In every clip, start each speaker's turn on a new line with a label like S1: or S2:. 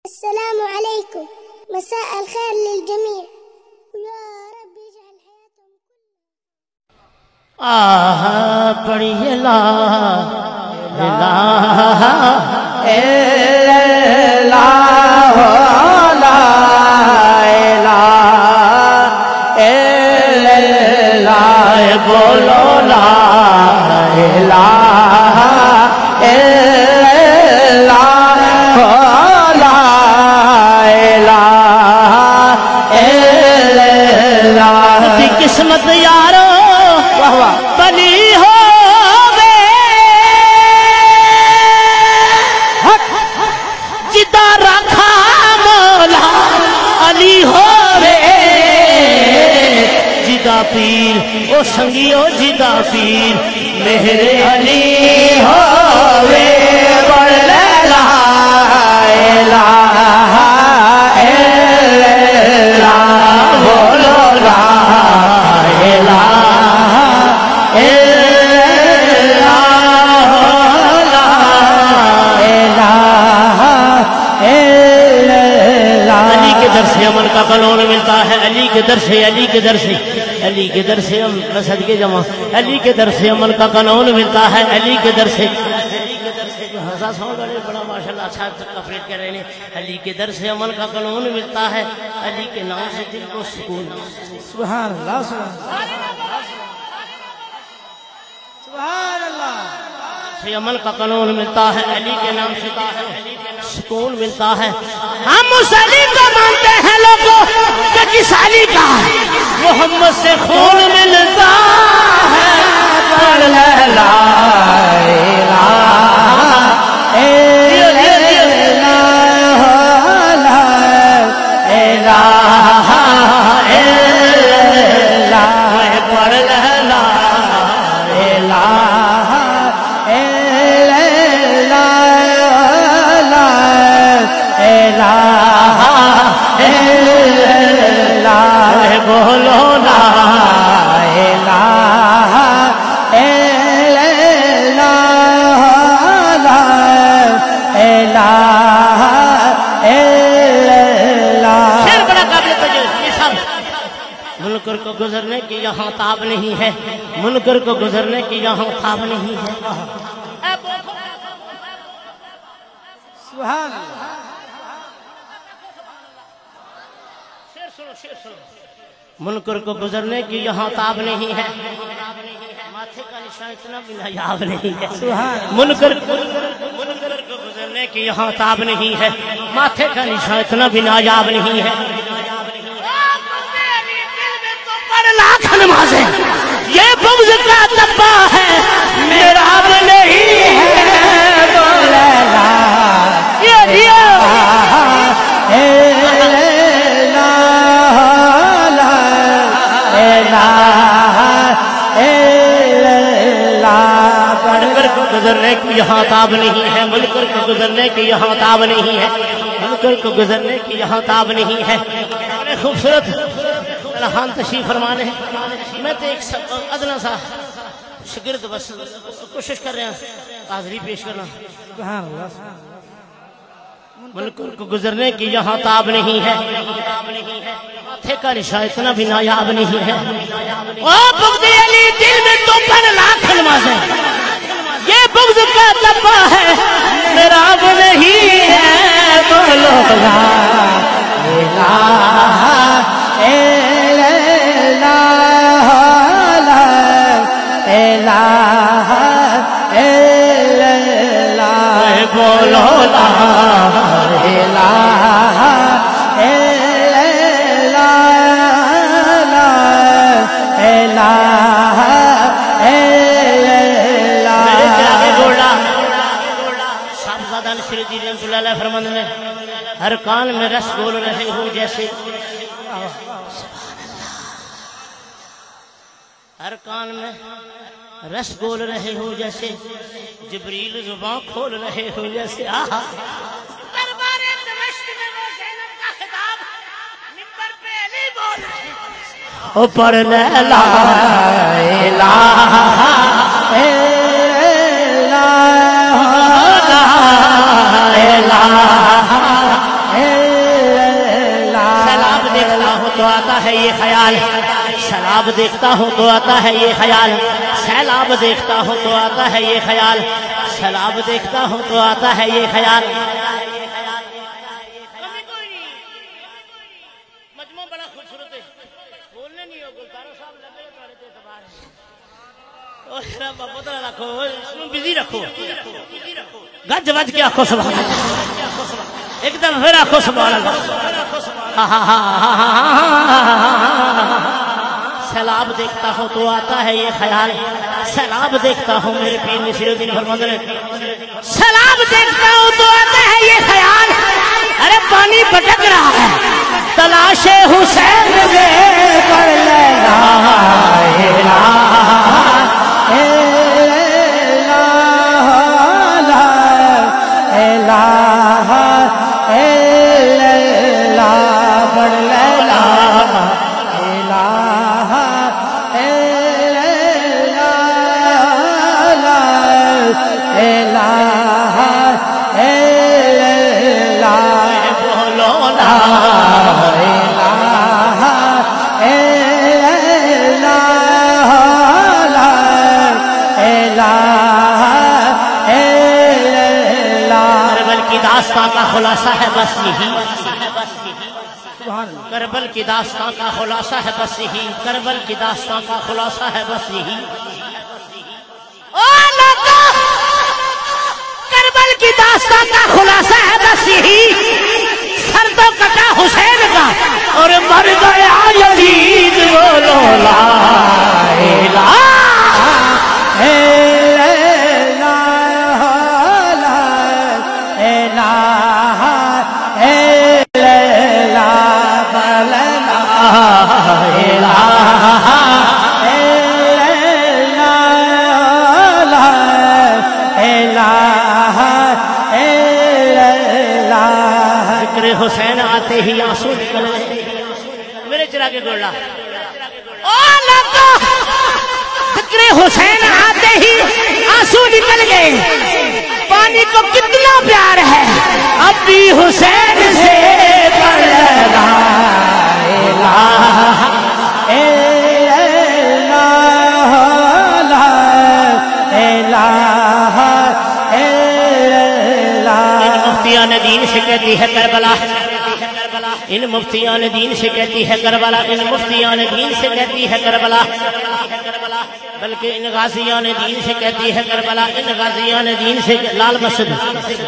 S1: السلام عليكم، مساء الخير للجميع، ويا رب يجعل حياتهم كلها.
S2: پڑھیے لا الہ الا اللہ لا الہ الا اللہ، بولو لا الہ قسمت یارو بلی ہووے جدا رکھا مولا علی ہووے، جدا پیر او سنگیو جدا پیر مہر علی ہووے، بڑھ لا الہ عمل کا قانون ملتا ہے، علی کے در سے علی کے در سے علی کے در سے صدقے جمع علی کے در سے عمل کا قانون ملتا ہے، علی کے در سے بڑا ماشاءاللہ اچھا کپریٹ کر رہے ہیں، علی کے در سے عمل کا قانون ملتا ہے، علی کے نام سے دل کو سکون.
S3: سبحان اللہ سبحان اللہ.
S2: سے عمل کا قانون ملتا ہے، علی کے نام سے سکون ملتا ہے. ہم اس علی کو مانتے ہیں لوگوں کہ کس علی کا محمد سے خون ملتا ہے. پڑھ لا الہ بولو لا الہ الا اللہ. شعر بڑا قابل توجہ. یہ سب منکر کو گزرنے کی یہاں تاب نہیں ہے، منکر کو گزرنے کی یہاں تاب نہیں ہے.
S3: سبحان اللہ.
S2: منکر کو گزرنے کی یہاں تاب نہیں ہے، ماتھے کا نشان اتنا بھی نایاب نہیں ہے. منکر کو گزرنے کی یہاں تاب نہیں ہے، ماتھے کا نشان اتنا بھی نایاب نہیں ہے. لاکھ نمازیں یہ بغض کا دبا ہے، میرا اب نہیں ہے. بولا لا گزرنے کی یہاں تاب نہیں ہے، منکر کو گزرنے کی یہاں تاب نہیں ہے، منکر کو گزرنے کی یہاں تاب نہیں ہے. بڑے خوبصورت رحان تشریف فرمانے ہیں. میں تو ایک ادنا سا شگرد بس کوشش کر رہے ہیں حاضری پیش کرنا.
S3: سبحان اللہ.
S2: منکر کو گزرنے کی یہاں تاب نہیں ہے، ماتھے کا نشان اتنا بھی نایاب نہیں ہے. او بغض علی دل میں تو پر لاکھ نمازیں، یہ بغض کا دبا ہے، میرا اب نہیں ہے. بولو لا الہ الا اللہ الا اللہ. بولو لا الہ الا اللہ. صاحبزادہ نصیرالدین رحمۃ اللہ علیہ فرماتے ہیں، ہر کان میں رس گول رہے ہو جیسے، ہر کان میں رس گول رہے ہو جیسے، جبریل زباں کھول رہے ہو جیسے. دربار دمشق میں وہ زینب کا خطاب منبر پہ علی بول رہے ہیں. او پڑھ لا الہ الا اللہ ہے یہ خیال، سیلاب دیکھتا ہوں تو آتا ہے یہ خیال، سیلاب دیکھتا ہوں تو آتا ہے یہ خیال، سیلاب دیکھتا ہوں تو آتا ہے یہ خیال۔ مجموعہ بڑا خوبصورت ہے، بولنے نہیں ہو گلزارہ صاحب لگے تھوڑے تے اعتبار ہے، اور محبت رکھو، اس میں بزی رکھو، گج وج کے آخو سبحان اللہ، ایک دم پھر آخو سبحان اللہ۔ سیلاب دیکھتا ہوں تو آتا ہے یہ خیال، سیلاب دیکھتا ہوں میرے پیر نصیر الدین فرماتے ہیں، سیلاب دیکھتا ہوں تو آتا ہے یہ خیال، ارے پانی بھٹک رہا ہے تلاش حسین میں کر لینا داستان کا خلاصہ ہے بس یہی، کربل کی داستان کا خلاصہ ہے بس یہی، کربل کی داستان کا خلاصہ ہے بس یہی، کربل کی داستان کا خلاصہ ہے بس یہی، سر تو کٹا حسین کا اور مر گیا یزید، بولو لا الہ حسین آتے ہی آنسو نکل گئے، میرے چرا کے گوڑا ذکر حسین آتے ہی آنسو نکل گئے، پانی کو کتنا پیار ہے اب بھی حسین سے لا الہ دین سے کہتی ہے کربلا، ان مفتیان دین سے کہتی ہے کربلا، ان مفتیان دین سے کہتی ہے کربلا، بلکہ ان غازیان دین سے کہتی ہے کربلا، ان غازیان دین سے لال مسجد،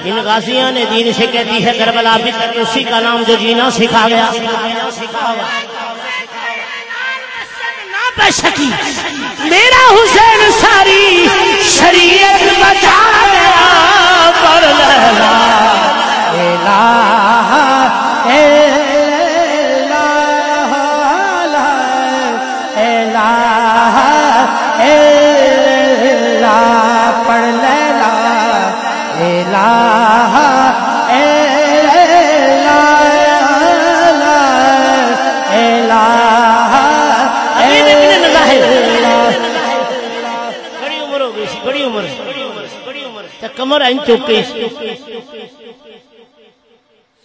S2: ان غازیان دین سے کہتی ہے کربلا، اسی کا نام جو جینا سکھا گیا نہ بچ سکی میرا حسین ساری شریعت بچا گیا، پر لہلا الہ پڑھ لیلا الہ بڑی عمر ہو گئی، بڑی عمر کمر این چوکے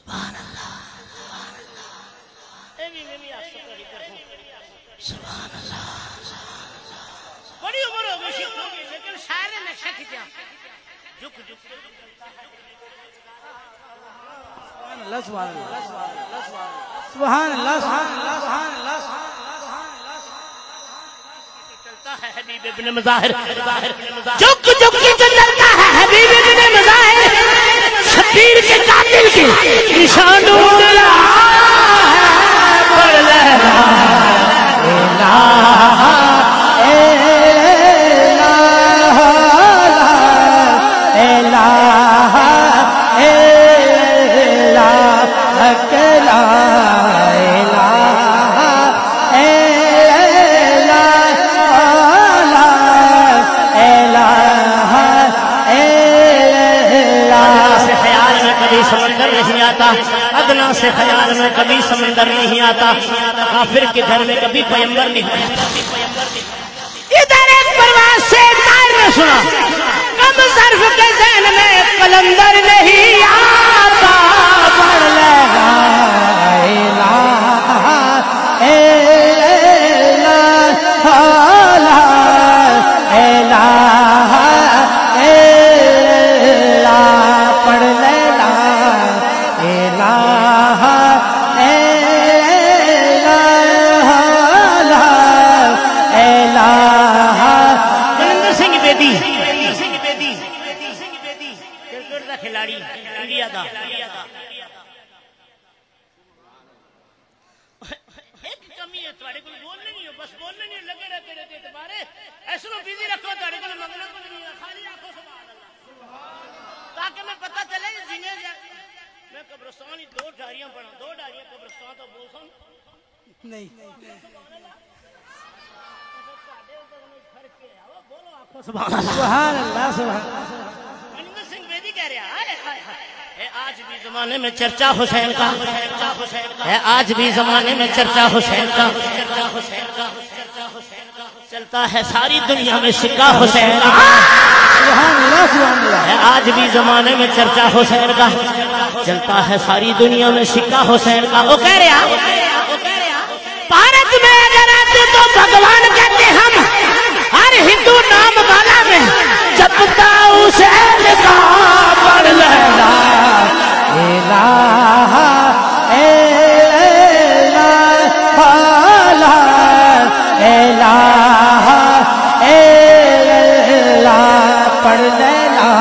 S2: سبحان اللہ سبحان اللہ، بڑی عمر ہو گئی لیکن سارے نقشہ کھچا جھک جھک
S3: سبحان اللہ سبحان اللہ سبحان اللہ سبحان اللہ
S2: چلتا ہے حبیب ابن مظاہر، جھک جھک کے چلتا ہے حبیب ابن مظاہر، شبیر کے قاتل کے نشان ڈھونڈ رہا ہے، پڑھ لینا ادنا سے خیال میں کبھی سمندر نہیں آتا، کافر کے گھر میں کبھی پیمبر نہیں آتا۔ ادھر ایک پرواز سے تار نے سنا، کم ظرف کے ذہن میں قلندر نہیں آتا، پڑھ لینا الہ دو ڈاریاں پڑھا دو ڈاریاں قبرستان تو بول سن
S3: نہیں
S2: سبحان اللہ
S3: سبحان اللہ سبحان
S2: منیندر سنگھ بیدی کہہ رہا ہے آج بھی زمانے میں چرچا حسین کا ہے آج بھی زمانے میں چرچا حسین کا چلتا ہے ساری دنیا میں سکہ حسین کا
S3: سبحان اللہ
S2: ہے آج بھی زمانے میں چرچا حسین کا چلتا ہے ساری دنیا میں سکہ حسین کا وہ کہہ رہا بھارت میں اگر آتے تو بھگوان کہتے ہم ہر ہندو نام والا میں جپتا حسین کا پڑھ لینا
S3: الہ پڑھ لینا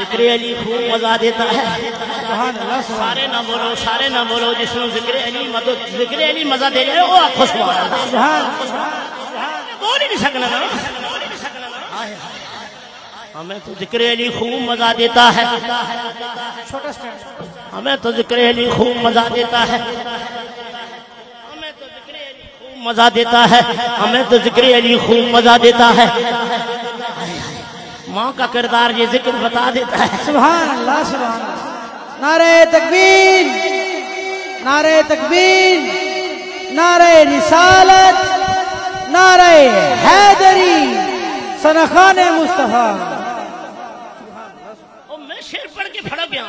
S2: ذکر علی خوب مزہ دیتا ہے
S3: سبحان اللہ
S2: سارے نہ بولو جس میں ذکر علی مزہ دے رہے وہ آنکھوں سبحان اللہ بول ہی نہیں سکنا نا ہمیں تو ذکر علی خوب مزہ دیتا ہے ہمیں تو ذکر علی خوب مزہ دیتا ہے مزہ دیتا ہے ہمیں تو ذکر علی خوب مزہ دیتا ہے ماں کا کردار یہ ذکر بتا دیتا ہے
S3: سبحان اللہ سبحان اللہ نعرہ تکبیر نعرہ تکبیر نعرہ رسالت نعرہ حیدری سنخان مصطفیٰ
S2: میں شعر پڑھ کے پھڑک گیا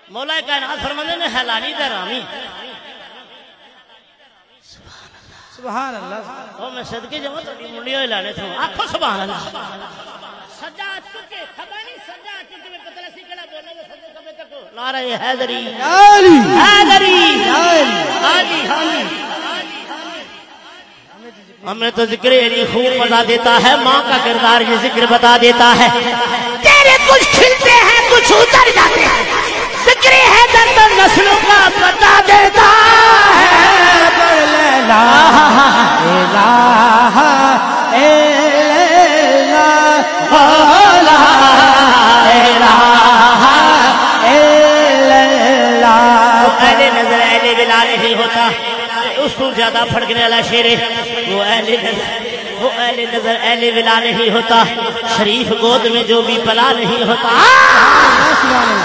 S2: مولا کائنات فرمانے نے حلالی درامی
S3: سبحان اللہ
S2: میں صدقے جمع تو منڈیوں لانے تھا آنکھوں سبحان اللہ سجا چکے خبانی سجا چکے میں قتل اسی کڑا بولنے میں سجا کبے تک نعرہ حیدری حیدری ہمیں تو ذکر علی خوب مزہ دیتا ہے ماں کا کردار یہ ذکر بتا دیتا ہے تیرے کچھ کھلتے ہیں کچھ اتر جاتے ہیں ذکر حیدر تو نسلوں کا بتا دیتا ہے
S3: پڑھ لینا
S2: اہل نظر اہل ولا نہیں ہوتا اس کو زیادہ پھڑکنے والا شیر وہ اہل نظر اہل ولا نہیں ہوتا شریف گود میں جو بھی پلا نہیں ہوتا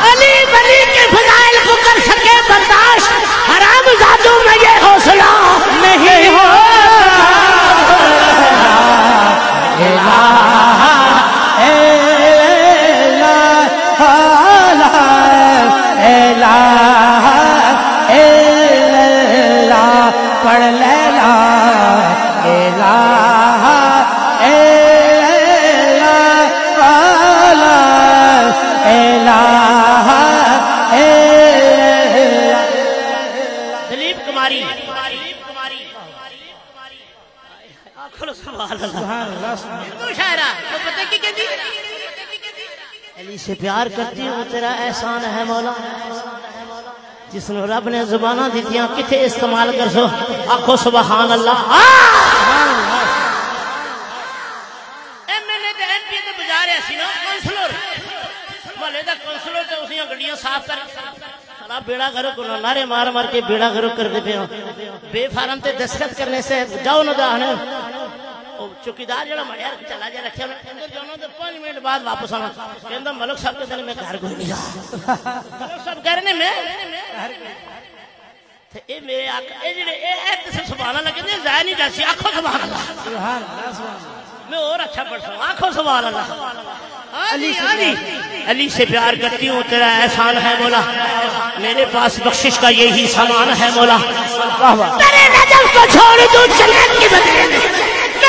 S2: علی ولی کے فضائل کو کر سکے برداشت حرام زادوں میں یہ حوصلہ نہیں ہوتا
S3: پڑھ لینا
S2: دلیپ کماری علی سے پیار کرتی ہوں تیرا احسان ہے مولا جس نے رب نے زبانہ دیتیاں کتے استعمال کر سو آنکھو سبحان اللہ صاف کر سلا بیڑا گھروں کو نعرے مار مار کے بیڑا گھروں کر دے پہ بے فارم تے دستخط کرنے سے جاؤ نہ دانے چوکیدار جڑا مڑیا چلا جا رکھیا اندر جانا تے 5 منٹ بعد واپس آنا کہندا ملک صاحب کے دل میں گھر کوئی نہیں ملک صاحب کہہ رہے میں تے اے میرے آقا اے جڑے اے تے سبحان اللہ کہندے ظاہر نہیں دسی آکھو سبحان اللہ
S3: سبحان اللہ
S2: میں اور اچھا پڑھ سکوں آنکھوں سبحان اللہ علی سے پیار کرتی ہوں تیرا احسان ہے مولا میرے پاس بخشش کا یہی سامان ہے مولا تیرے نجف کو چھوڑ دوں جنت کی بدلے میں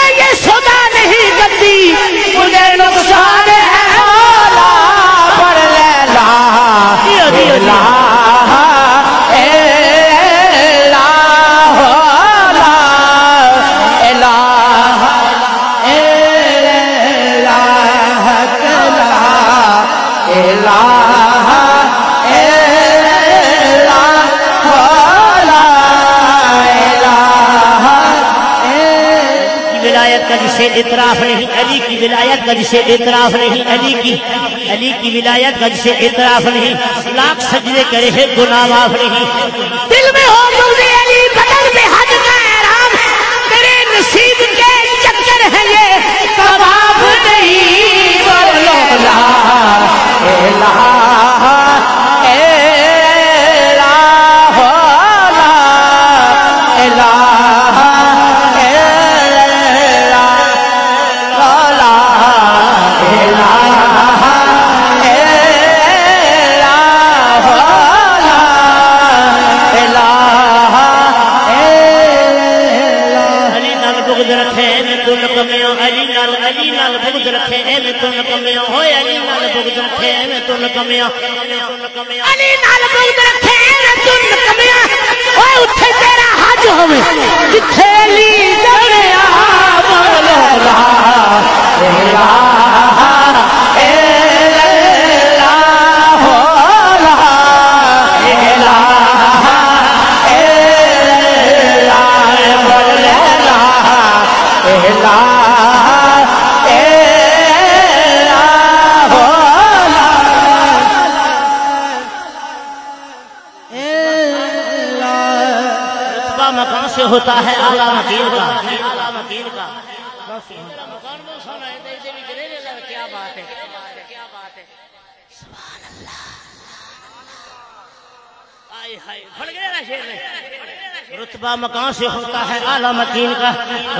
S2: یہ سودا نہیں کرتی مجھے نقصان ہے مولا
S3: پڑھ لینا
S2: جسے اعتراف نہیں، علی کی ولایت کا جسے اعتراف نہیں، علی کی ولایت کا جسے اعتراف نہیں، لاکھ سجدے کرے ہے گناہ معاف نہیں۔ دل میں ہو بغض علی، بدن میں حج کا احرام، میرے نصیب کے چکر ہے یہ طواف نہیں۔ بولو لا الہ علی نال بغض رکھے ایویں تو نکمیاں ہوئے، علی نال بغض رکھے ایویں تو نکمیاں، علی نال بغض رکھے ایویں تو نکمیاں اوے اٹھے تیرا حج ہوے جتھے علی جڑیا۔ بولو لا الہ مکان سے ہوتا ہے اعلیٰ مکین کا، سبحان اللہ۔ رتبہ مکان سے ہوتا ہے اعلیٰ مکین کا،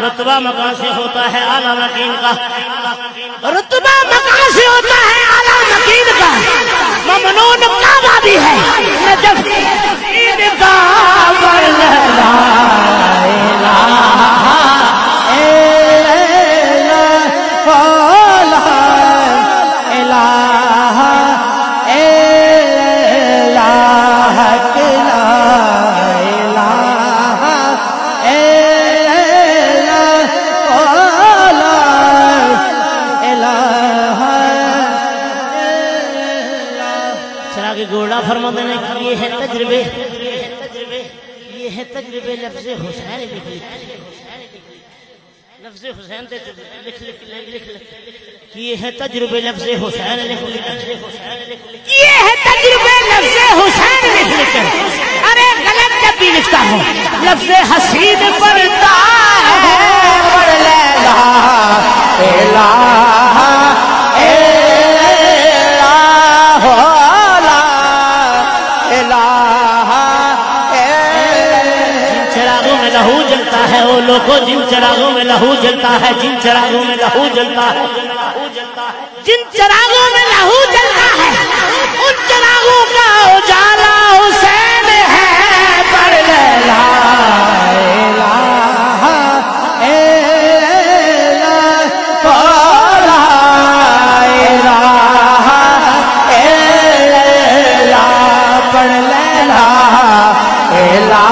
S2: رتبہ مکان سے ہوتا ہے اعلیٰ مکین کا، رتبہ مکان سے ہوتا ہے اعلیٰ مکین کا۔ ممنون کا وادی ہے نجف کا گوڑا فرماتے ہیں کہ یہ ہے تجربے، یہ ہے تجربے لفظ حسین لکھ لفظ حسین لکھ یہ ہے تجربے لفظ حسین لکھ یہ ہے تجربے لفظ حسین لکھ ارے غلط جب بھی لکھتا ہوں لفظ حسین پڑھتا ہے پڑھ لے لا الہ لہو جلتا ہے وہ لوگوں جن چراغوں میں لہو جلتا ہے، جن چراغوں میں لہو جلتا ہے، جن چراغوں میں لہو جلتا ہے ان چراغوں کا اجالا حسین ہے۔ پڑھ لے لا الہ پڑھ لے لا الہ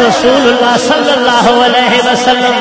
S2: رسول اللہ صلی اللہ علیہ وسلم